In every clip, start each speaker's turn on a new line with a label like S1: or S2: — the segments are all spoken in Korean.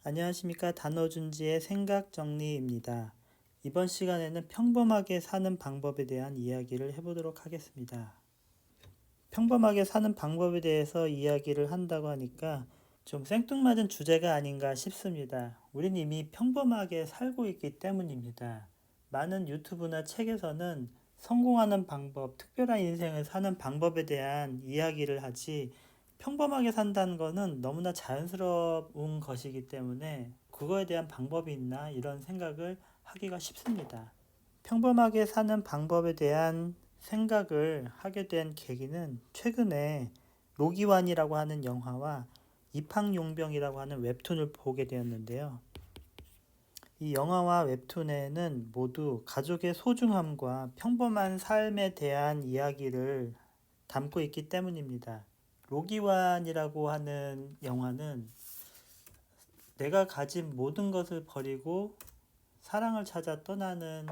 S1: 안녕하십니까. 단어준지의 생각정리입니다. 이번 시간에는 평범하게 사는 방법에 대한 이야기를 해보도록 하겠습니다. 평범하게 사는 방법에 대해서 이야기를 한다고 하니까 좀 생뚱맞은 주제가 아닌가 싶습니다. 우린 이미 평범하게 살고 있기 때문입니다. 많은 유튜브나 책에서는 성공하는 방법, 특별한 인생을 사는 방법에 대한 이야기를 하지, 평범하게 산다는 거는 너무나 자연스러운 것이기 때문에 그거에 대한 방법이 있나 이런 생각을 하기가 쉽습니다. 평범하게 사는 방법에 대한 생각을 하게 된 계기는 최근에 로기완이라고 하는 영화와 이팡용병이라고 하는 웹툰을 보게 되었는데요. 이 영화와 웹툰에는 모두 가족의 소중함과 평범한 삶에 대한 이야기를 담고 있기 때문입니다. 로기완이라고 하는 영화는 내가 가진 모든 것을 버리고 사랑을 찾아 떠나는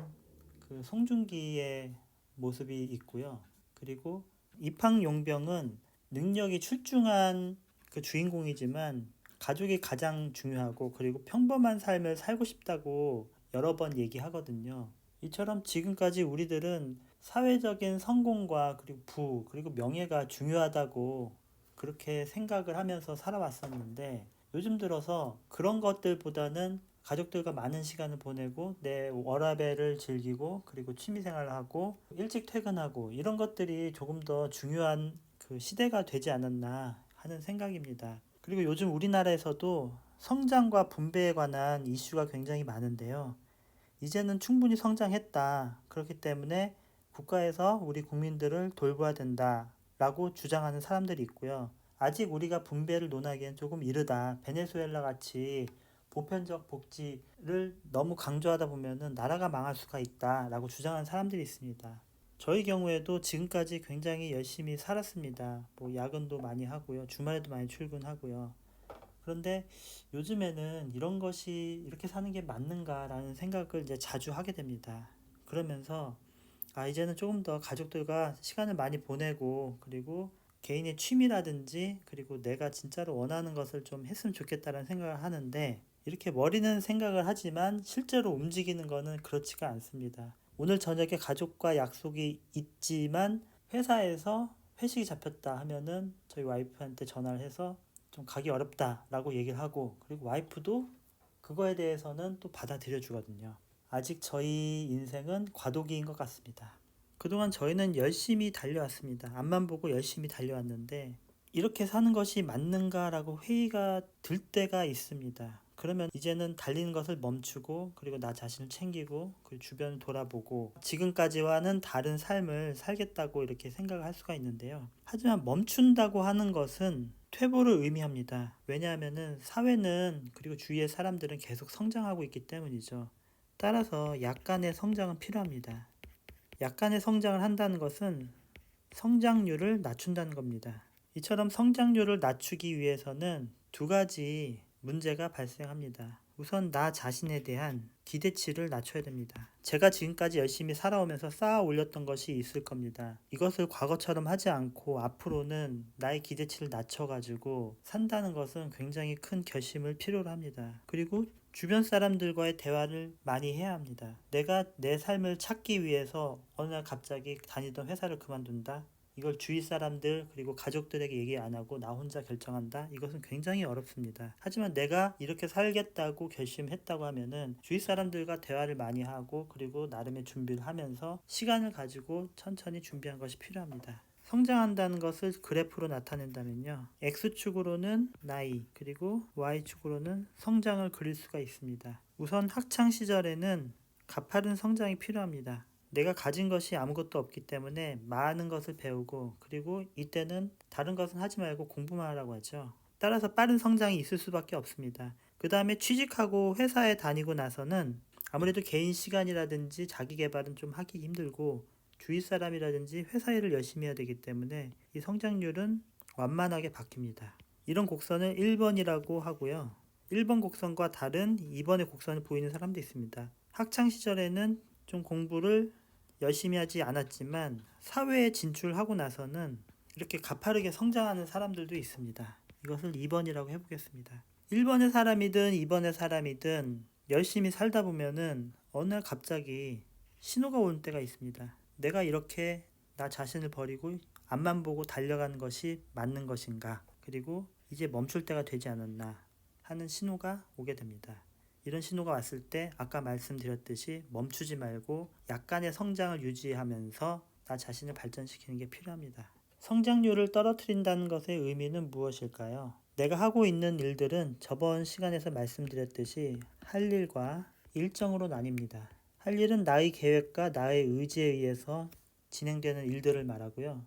S1: 그 송중기의 모습이 있고요. 그리고 이팡용병은 능력이 출중한 그 주인공이지만 가족이 가장 중요하고 그리고 평범한 삶을 살고 싶다고 여러 번 얘기하거든요. 이처럼 지금까지 우리들은 사회적인 성공과 그리고 명예가 중요하다고 그렇게 생각을 하면서 살아왔었는데 요즘 들어서 그런 것들보다는 가족들과 많은 시간을 보내고 내 워라밸을 즐기고 그리고 취미생활을 하고 일찍 퇴근하고 이런 것들이 조금 더 중요한 그 시대가 되지 않았나 하는 생각입니다. 그리고 요즘 우리나라에서도 성장과 분배에 관한 이슈가 굉장히 많은데요. 이제는 충분히 성장했다. 그렇기 때문에 국가에서 우리 국민들을 돌봐야 된다. 라고 주장하는 사람들이 있고요. 아직 우리가 분배를 논하기엔 조금 이르다. 베네수엘라 같이 보편적 복지를 너무 강조하다 보면은 나라가 망할 수가 있다. 라고 주장하는 사람들이 있습니다. 저희 경우에도 지금까지 굉장히 열심히 살았습니다. 뭐 야근도 많이 하고요. 주말에도 많이 출근하고요. 그런데 요즘에는 이런 것이 이렇게 사는 게 맞는가라는 생각을 이제 자주 하게 됩니다. 그러면서 이제는 조금 더 가족들과 시간을 많이 보내고 그리고 개인의 취미라든지 그리고 내가 진짜로 원하는 것을 좀 했으면 좋겠다는 생각을 하는데 이렇게 머리는 생각을 하지만 실제로 움직이는 거는 그렇지가 않습니다. 오늘 저녁에 가족과 약속이 있지만 회사에서 회식이 잡혔다 하면은 저희 와이프한테 전화를 해서 좀 가기 어렵다라고 얘기를 하고 그리고 와이프도 그거에 대해서는 또 받아들여 주거든요. 아직 저희 인생은 과도기인 것 같습니다. 그동안 저희는 열심히 달려왔습니다. 앞만 보고 열심히 달려왔는데 이렇게 사는 것이 맞는가라고 회의가 들 때가 있습니다. 그러면 이제는 달리는 것을 멈추고 그리고 나 자신을 챙기고 그리고 주변을 돌아보고 지금까지와는 다른 삶을 살겠다고 이렇게 생각을 할 수가 있는데요. 하지만 멈춘다고 하는 것은 퇴보를 의미합니다. 왜냐하면은 사회는 그리고 주위의 사람들은 계속 성장하고 있기 때문이죠. 따라서 약간의 성장은 필요합니다. 약간의 성장을 한다는 것은 성장률을 낮춘다는 겁니다. 이처럼 성장률을 낮추기 위해서는 두 가지 문제가 발생합니다. 우선 나 자신에 대한 기대치를 낮춰야 됩니다. 제가 지금까지 열심히 살아오면서 쌓아 올렸던 것이 있을 겁니다. 이것을 과거처럼 하지 않고 앞으로는 나의 기대치를 낮춰가지고 산다는 것은 굉장히 큰 결심을 필요로 합니다. 그리고 주변 사람들과의 대화를 많이 해야 합니다. 내가 내 삶을 찾기 위해서 어느 날 갑자기 다니던 회사를 그만둔다? 이걸 주위 사람들 그리고 가족들에게 얘기 안 하고 나 혼자 결정한다? 이것은 굉장히 어렵습니다. 하지만 내가 이렇게 살겠다고 결심했다고 하면은 주위 사람들과 대화를 많이 하고 그리고 나름의 준비를 하면서 시간을 가지고 천천히 준비한 것이 필요합니다. 성장한다는 것을 그래프로 나타낸다면요. X축으로는 나이, 그리고 Y축으로는 성장을 그릴 수가 있습니다. 우선 학창 시절에는 가파른 성장이 필요합니다. 내가 가진 것이 아무것도 없기 때문에 많은 것을 배우고 그리고 이때는 다른 것은 하지 말고 공부만 하라고 하죠. 따라서 빠른 성장이 있을 수밖에 없습니다. 그 다음에 취직하고 회사에 다니고 나서는 아무래도 개인 시간이라든지 자기 개발은 좀 하기 힘들고 주위 사람이라든지 회사 일을 열심히 해야 되기 때문에 이 성장률은 완만하게 바뀝니다. 이런 곡선을 1번이라고 하고요. 1번 곡선과 다른 2번의 곡선을 보이는 사람도 있습니다. 학창 시절에는 좀 공부를 열심히 하지 않았지만 사회에 진출하고 나서는 이렇게 가파르게 성장하는 사람들도 있습니다. 이것을 2번이라고 해보겠습니다. 1번의 사람이든 2번의 사람이든 열심히 살다 보면은 어느 날 갑자기 신호가 올 때가 있습니다. 내가 이렇게 나 자신을 버리고 앞만 보고 달려가는 것이 맞는 것인가? 그리고 이제 멈출 때가 되지 않았나 하는 신호가 오게 됩니다. 이런 신호가 왔을 때 아까 말씀드렸듯이 멈추지 말고 약간의 성장을 유지하면서 나 자신을 발전시키는 게 필요합니다. 성장률을 떨어뜨린다는 것의 의미는 무엇일까요? 내가 하고 있는 일들은 저번 시간에서 말씀드렸듯이 할 일과 일정으로 나뉩니다. 할 일은 나의 계획과 나의 의지에 의해서 진행되는 일들을 말하고요.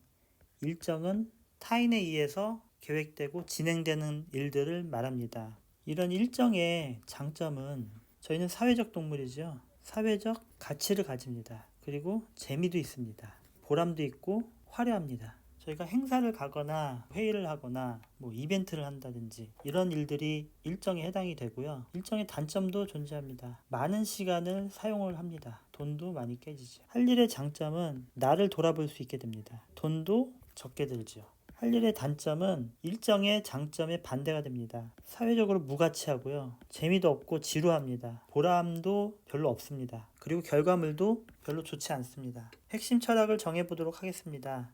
S1: 일정은 타인에 의해서 계획되고 진행되는 일들을 말합니다. 이런 일정의 장점은 저희는 사회적 동물이죠. 사회적 가치를 가집니다. 그리고 재미도 있습니다. 보람도 있고 화려합니다. 저희가 행사를 가거나 회의를 하거나 이벤트를 한다든지 이런 일들이 일정에 해당이 되고요. 일정의 단점도 존재합니다. 많은 시간을 사용을 합니다. 돈도 많이 깨지죠. 할 일의 장점은 나를 돌아볼 수 있게 됩니다. 돈도 적게 들죠. 할 일의 단점은 일정의 장점에 반대가 됩니다. 사회적으로 무가치하고요. 재미도 없고 지루합니다. 보람도 별로 없습니다. 그리고 결과물도 별로 좋지 않습니다. 핵심 철학을 정해보도록 하겠습니다.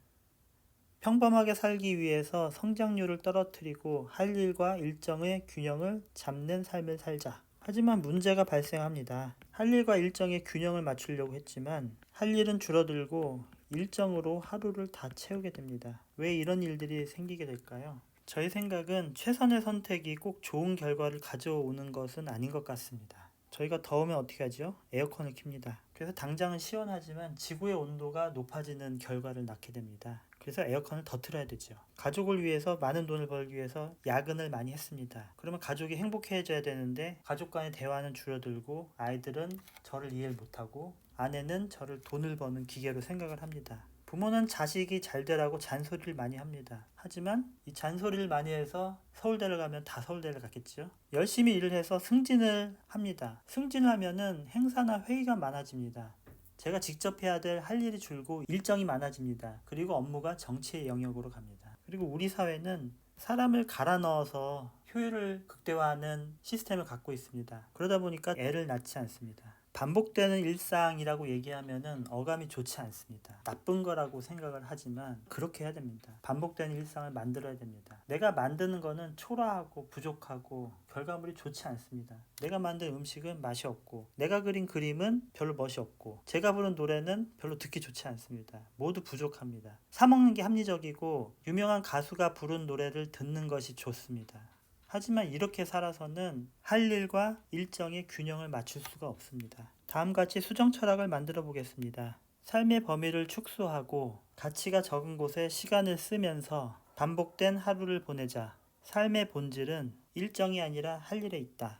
S1: 평범하게 살기 위해서 성장률을 떨어뜨리고 할 일과 일정의 균형을 잡는 삶을 살자. 하지만 문제가 발생합니다. 할 일과 일정의 균형을 맞추려고 했지만 할 일은 줄어들고 일정으로 하루를 다 채우게 됩니다. 왜 이런 일들이 생기게 될까요? 저의 생각은 최선의 선택이 꼭 좋은 결과를 가져오는 것은 아닌 것 같습니다. 저희가 더우면 어떻게 하죠? 에어컨을 켭니다. 그래서 당장은 시원하지만 지구의 온도가 높아지는 결과를 낳게 됩니다. 그래서 에어컨을 더 틀어야 되죠. 가족을 위해서 많은 돈을 벌기 위해서 야근을 많이 했습니다. 그러면 가족이 행복해져야 되는데 가족 간의 대화는 줄어들고 아이들은 저를 이해를 못하고 아내는 저를 돈을 버는 기계로 생각을 합니다. 부모는 자식이 잘 되라고 잔소리를 많이 합니다. 하지만 이 잔소리를 많이 해서 서울대를 가면 다 서울대를 갔겠죠. 열심히 일을 해서 승진을 합니다. 승진을 하면은 행사나 회의가 많아집니다. 제가 직접 해야 될 할 일이 줄고 일정이 많아집니다. 그리고 업무가 정치의 영역으로 갑니다. 그리고 우리 사회는 사람을 갈아 넣어서 효율을 극대화하는 시스템을 갖고 있습니다. 그러다 보니까 애를 낳지 않습니다. 반복되는 일상이라고 얘기하면은 어감이 좋지 않습니다. 나쁜 거라고 생각을 하지만 그렇게 해야 됩니다. 반복되는 일상을 만들어야 됩니다. 내가 만드는 거는 초라하고 부족하고 결과물이 좋지 않습니다. 내가 만든 음식은 맛이 없고 내가 그린 그림은 별로 멋이 없고 제가 부른 노래는 별로 듣기 좋지 않습니다. 모두 부족합니다. 사 먹는 게 합리적이고 유명한 가수가 부른 노래를 듣는 것이 좋습니다. 하지만 이렇게 살아서는 할 일과 일정의 균형을 맞출 수가 없습니다. 다음같이 수정 철학을 만들어 보겠습니다. 삶의 범위를 축소하고 가치가 적은 곳에 시간을 쓰면서 반복된 하루를 보내자. 삶의 본질은 일정이 아니라 할 일에 있다.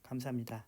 S1: 감사합니다.